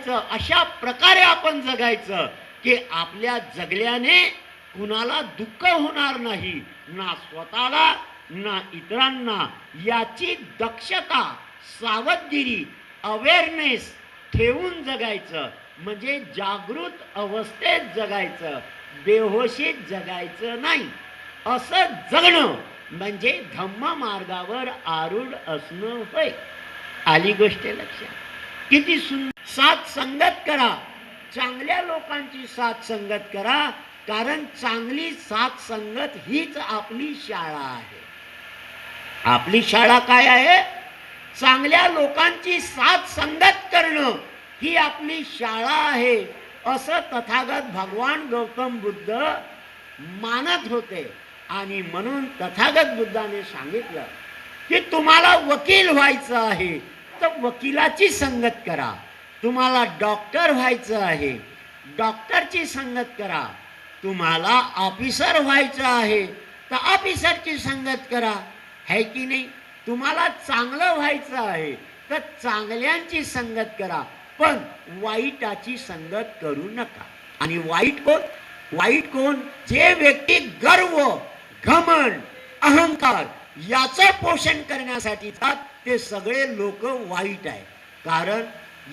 जगायचं, अशा प्रकारे आपण जगायचं की आपल्या जगल्याने कुणाला दुःख होणार नाही, ना स्वतःला ना इतरांना. याची दक्षता, सावधगिरी, अवेअरनेस ठेवून जगायचं, म्हणजे जागृत अवस्थेत जगायचं, बेहोशीत जगायचं नाही. असं जगणं म्हणजे धम्म मार्गावर आरूढ असणं होय. आली गोष्ट लक्षात? किती सुंदर. साथ संगत करा, चांगल्या लोकांची साथ संगत करा, कारण चांगली साथ संगत हीच आपली शाळा आहे. आपली शाळा काय आहे? चांगल्या लोकांची साथ संगत करणं ही आपली शाळा आहे, असं तथागत भगवान गौतम बुद्ध मानत होते. आणि म्हणून तथागत बुद्धाने सांगितलं की तुम्हाला वकील व्हायचं आहे तर वकिलाची संगत करा, तुम्हाला डॉक्टर व्हायचं आहे डॉक्टरची संगत करा, तुम्हाला ऑफिसर व्हायचं आहे तर ऑफिसरची संगत करा, है की नाही? तुम्हाला चांगलं व्हायचं आहे तर चांगल्यांची संगत करा, पण वाईटाची संगत करू नका. आणि वाईट कोण? वाईट कोण? जे व्यक्ती गर्व, घमंड, अहंकार याचं पोषण करण्यासाठी ते सगळे लोक वाईट आहे. कारण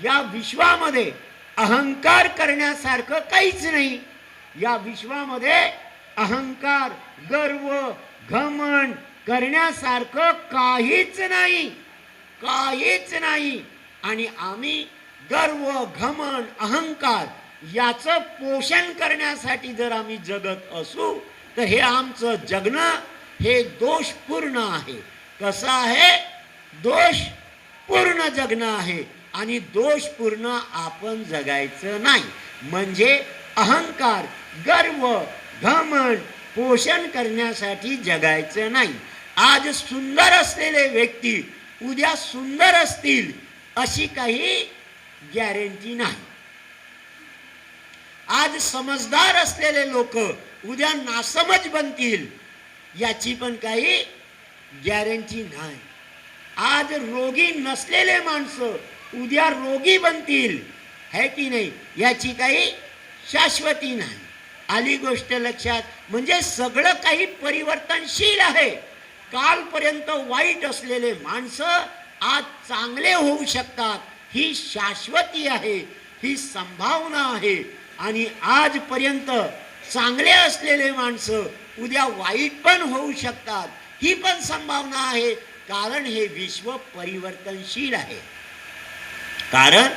या विश्वामध्ये अहंकार करण्यासारखं काहीच नाही. या विश्वामध्ये अहंकार, गर्व, घमंड करण्यासारखं काहीच नाही, काहीच नाही. आणि आम्ही गर्व, घमंड, अहंकार याचं पोषण करण्यासाठी जर आम्ही जगत असू तर हे आमचं जगणं हे दोषपूर्ण आहे. कसं आहे? दोषपूर्ण जगणं आहे. आणि दोषपूर्ण आपण जगायचं नाही. म्हणजे अहंकार, गर्व, घमंड पोषण करण्यासाठी जगायचं नाही. आज सुंदर असलेले व्यक्ती उद्या सुंदर असतील अशी काही गॅरंटी नाही. आज समजदार असलेले लोक उद्या नासमज बनतील याची पण काही गॅरंटी नाही. आज रोगी नसलेले माणसं उद्या रोगी बनतील, है की नाही? याची काही शाश्वती नाही. आली गोष्ट लक्षात? म्हणजे सगळं काही परिवर्तनशील आहे. कालपर्यंत वाईट असलेले माणसं आज चांगले होऊ शकतात, ही शाश्वती आहे, ही संभावना आहे. आणि आजपर्यंत चांगले असलेले माणसं उद्या वाईट पण होऊ शकतात, ही पण संभावना आहे. कारण हे विश्व परिवर्तनशील आहे. कारण